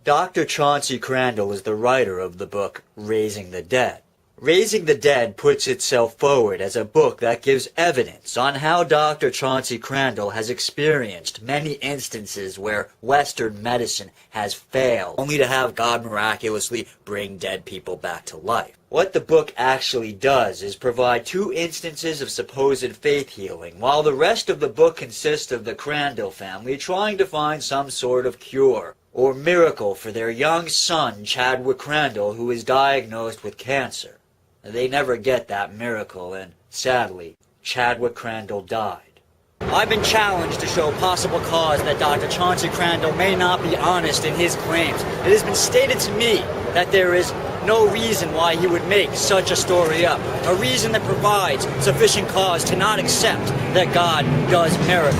Dr. Chauncey Crandall is the writer of the book Raising the Dead. Raising the Dead puts itself forward as a book that gives evidence on how Dr. Chauncey Crandall has experienced many instances where Western medicine has failed, only to have God miraculously bring dead people back to life. What the book actually does is provide 2 instances of supposed faith healing, while the rest of the book consists of the Crandall family trying to find some sort of cure or miracle for their young son, Chadwick Crandall, who is diagnosed with cancer. They never get that miracle, and sadly, Chadwick Crandall died. I've been challenged to show possible cause that Dr. Chauncey Crandall may not be honest in his claims. It has been stated to me that there is no reason why he would make such a story up, a reason that provides sufficient cause to not accept that God does miracles.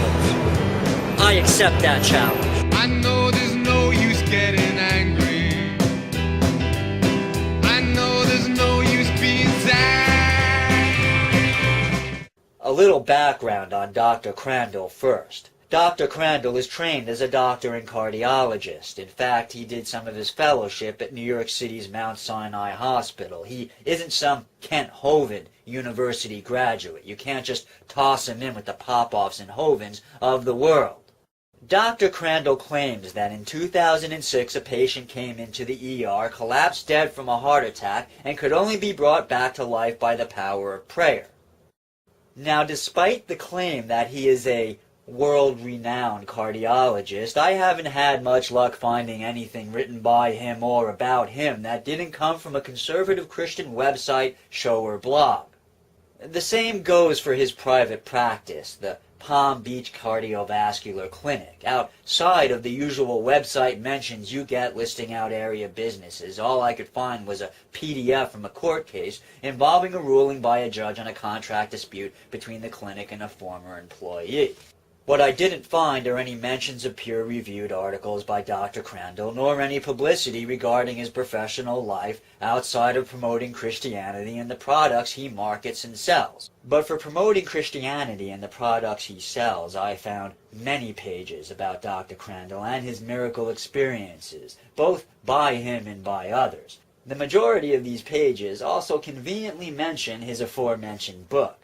I accept that challenge. I know there's no use getting angry. I know there's no use being sad. A little background on Dr. Crandall first. Dr. Crandall is trained as a doctor and cardiologist. In fact, he did some of his fellowship at New York City's Mount Sinai Hospital. He isn't some Kent Hovind University graduate. You can't just toss him in with the Popoffs and Hovinds of the world. Dr. Crandall claims that in 2006 a patient came into the ER, collapsed dead from a heart attack, and could only be brought back to life by the power of prayer. Now, despite the claim that he is a world-renowned cardiologist, I haven't had much luck finding anything written by him or about him that didn't come from a conservative Christian website, show, or blog. The same goes for his private practice, the Palm Beach Cardiovascular Clinic. Outside of the usual website mentions you get listing out area businesses, all I could find was a PDF from a court case involving a ruling by a judge on a contract dispute between the clinic and a former employee. What I didn't find are any mentions of peer-reviewed articles by Dr. Crandall, nor any publicity regarding his professional life outside of promoting Christianity and the products he markets and sells. But for promoting Christianity and the products he sells, I found many pages about Dr. Crandall and his miracle experiences, both by him and by others. The majority of these pages also conveniently mention his aforementioned book.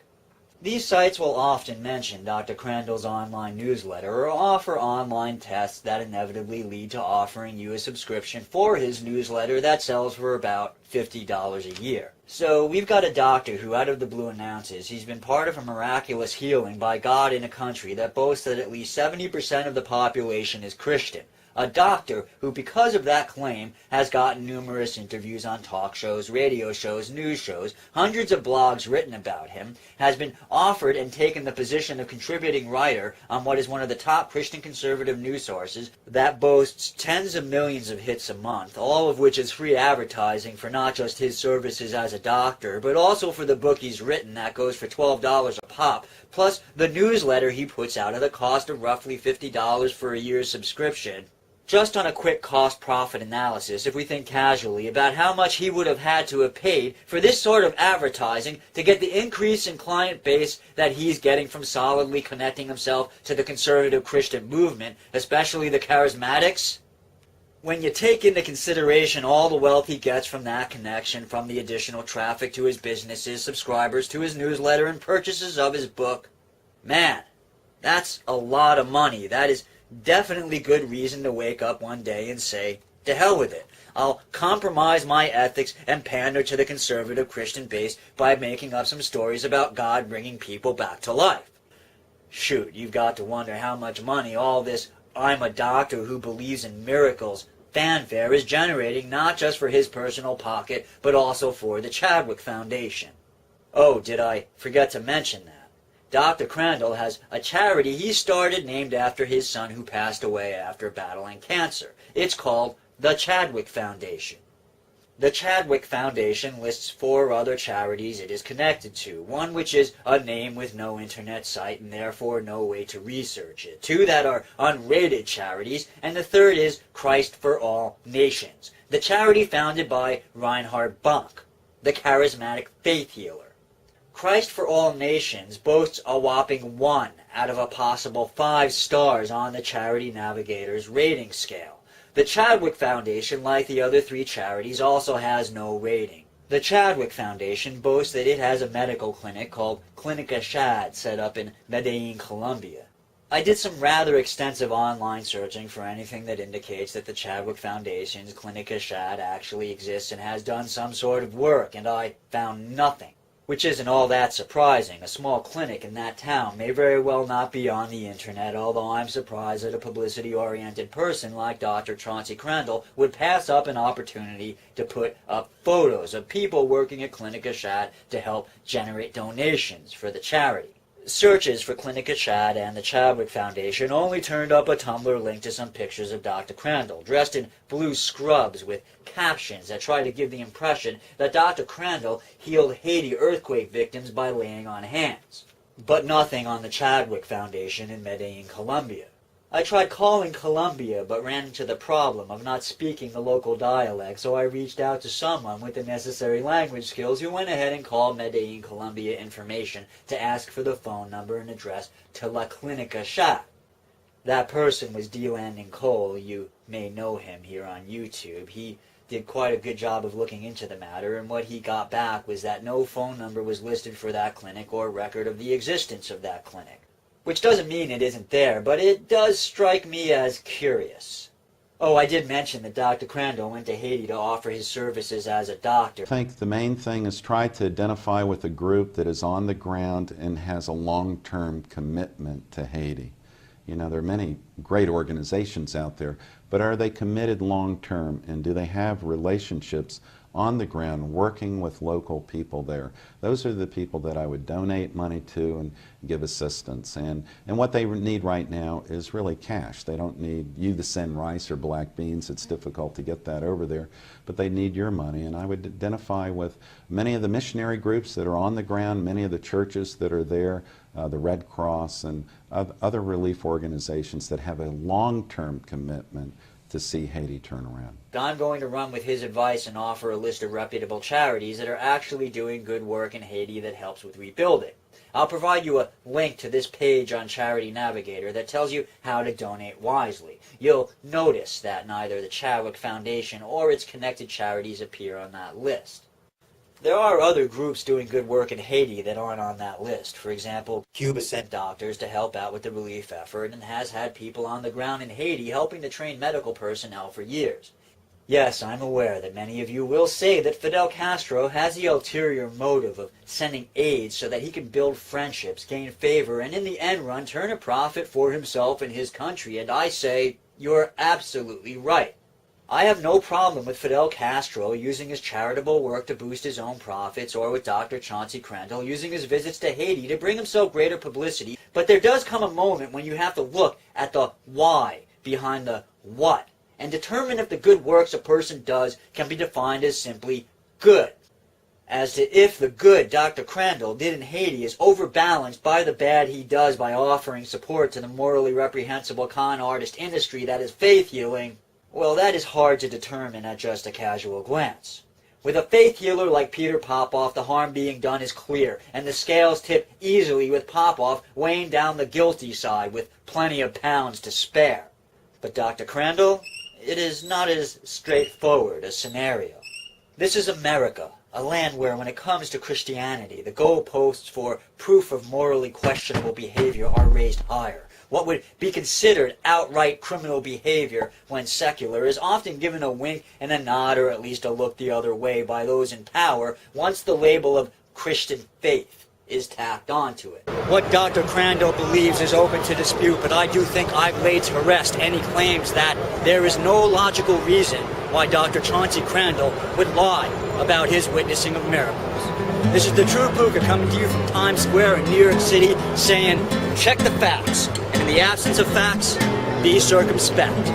These sites will often mention Dr. Crandall's online newsletter or offer online tests that inevitably lead to offering you a subscription for his newsletter that sells for about $50 a year. So we've got a doctor who out of the blue announces he's been part of a miraculous healing by God in a country that boasts that at least 70% of the population is Christian. A doctor who, because of that claim, has gotten numerous interviews on talk shows, radio shows, news shows, hundreds of blogs written about him, has been offered and taken the position of contributing writer on what is one of the top Christian conservative news sources that boasts tens of millions of hits a month, all of which is free advertising for not just his services as a doctor, but also for the book he's written that goes for $12 a pop, plus the newsletter he puts out at a cost of roughly $50 for a year's subscription. Just on a quick cost-profit analysis, if we think casually about how much he would have had to have paid for this sort of advertising to get the increase in client base that he's getting from solidly connecting himself to the conservative Christian movement, especially the charismatics, when you take into consideration all the wealth he gets from that connection, from the additional traffic to his businesses, subscribers to his newsletter, and purchases of his book, man, that's a lot of money. That is definitely good reason to wake up one day and say, to hell with it. I'll compromise my ethics and pander to the conservative Christian base by making up some stories about God bringing people back to life. Shoot, you've got to wonder how much money all this "I'm a doctor who believes in miracles" fanfare is generating, not just for his personal pocket, but also for the Chadwick Foundation. Oh, did I forget to mention that? Dr. Crandall has a charity he started named after his son who passed away after battling cancer. It's called the Chadwick Foundation. The Chadwick Foundation lists 4 other charities it is connected to, one which is a name with no internet site and therefore no way to research it, 2 that are unrated charities, and the third is Christ for All Nations, the charity founded by Reinhard Bonnke, the charismatic faith healer. Christ for All Nations boasts a whopping 1 out of a possible 5 stars on the Charity Navigator's rating scale. The Chadwick Foundation, like the other three charities, also has no rating. The Chadwick Foundation boasts that it has a medical clinic called DMCAed set up in Medellin, Colombia. I did some rather extensive online searching for anything that indicates that the Chadwick Foundation's DMCAed actually exists and has done some sort of work, and I found nothing. Which isn't all that surprising. A small clinic in that town may very well not be on the internet, although I'm surprised that a publicity-oriented person like Dr. Chauncey Crandall would pass up an opportunity to put up photos of people working at DMCAed to help generate donations for the charity. Searches for DMCAed and the Chadwick Foundation only turned up a Tumblr link to some pictures of Dr. Crandall, dressed in blue scrubs with captions that try to give the impression that Dr. Crandall healed Haiti earthquake victims by laying on hands. But nothing on the Chadwick Foundation in Medellin, Colombia. I tried calling Colombia, but ran into the problem of not speaking the local dialect, so I reached out to someone with the necessary language skills who went ahead and called Medellin, Colombia information to ask for the phone number and address to La DMCAed. That person was D. Cole. You may know him here on YouTube. He did quite a good job of looking into the matter, and what he got back was that no phone number was listed for that clinic or record of the existence of that clinic. Which doesn't mean it isn't there, but it does strike me as curious. Oh, I did mention that Dr. Crandall went to Haiti to offer his services as a doctor. I think the main thing is try to identify with a group that is on the ground and has a long-term commitment to Haiti. You know, there are many great organizations out there, but are they committed long-term, and do they have relationships on the ground working with local people there? Those are the people that I would donate money to and give assistance. And what they need right now is really cash. They don't need you to send rice or black beans. It's difficult to get that over there, but they need your money. And I would identify with many of the missionary groups that are on the ground, many of the churches that are there, the Red Cross and other relief organizations that have a long-term commitment to see Haiti turn around. I'm going to run with his advice and offer a list of reputable charities that are actually doing good work in Haiti that helps with rebuilding. I'll provide you a link to this page on Charity Navigator that tells you how to donate wisely. You'll notice that neither the Chadwick Foundation or its connected charities appear on that list. There are other groups doing good work in Haiti that aren't on that list. For example, Cuba sent doctors to help out with the relief effort and has had people on the ground in Haiti helping to train medical personnel for years. Yes, I'm aware that many of you will say that Fidel Castro has the ulterior motive of sending aid so that he can build friendships, gain favor, and in the end run turn a profit for himself and his country, and I say, you're absolutely right. I have no problem with Fidel Castro using his charitable work to boost his own profits, or with Dr. Chauncey Crandall using his visits to Haiti to bring himself greater publicity, but there does come a moment when you have to look at the why behind the what, and determine if the good works a person does can be defined as simply good. As to if the good Dr. Crandall did in Haiti is overbalanced by the bad he does by offering support to the morally reprehensible con artist industry that is faith healing, well, that is hard to determine at just a casual glance. With a faith healer like Peter Popoff, the harm being done is clear, and the scales tip easily with Popoff weighing down the guilty side with plenty of pounds to spare. But Dr. Crandall, it is not as straightforward a scenario. This is America, a land where, when it comes to Christianity, the goalposts for proof of morally questionable behavior are raised higher. What would be considered outright criminal behavior when secular is often given a wink and a nod, or at least a look the other way, by those in power once the label of Christian faith is tacked onto it. What Dr. Crandall believes is open to dispute, but I do think I've laid to rest any claims that there is no logical reason why Dr. Chauncey Crandall would lie about his witnessing of miracles. This is TheTruePooka coming to you from Times Square in New York City, saying, check the facts, and in the absence of facts, be circumspect.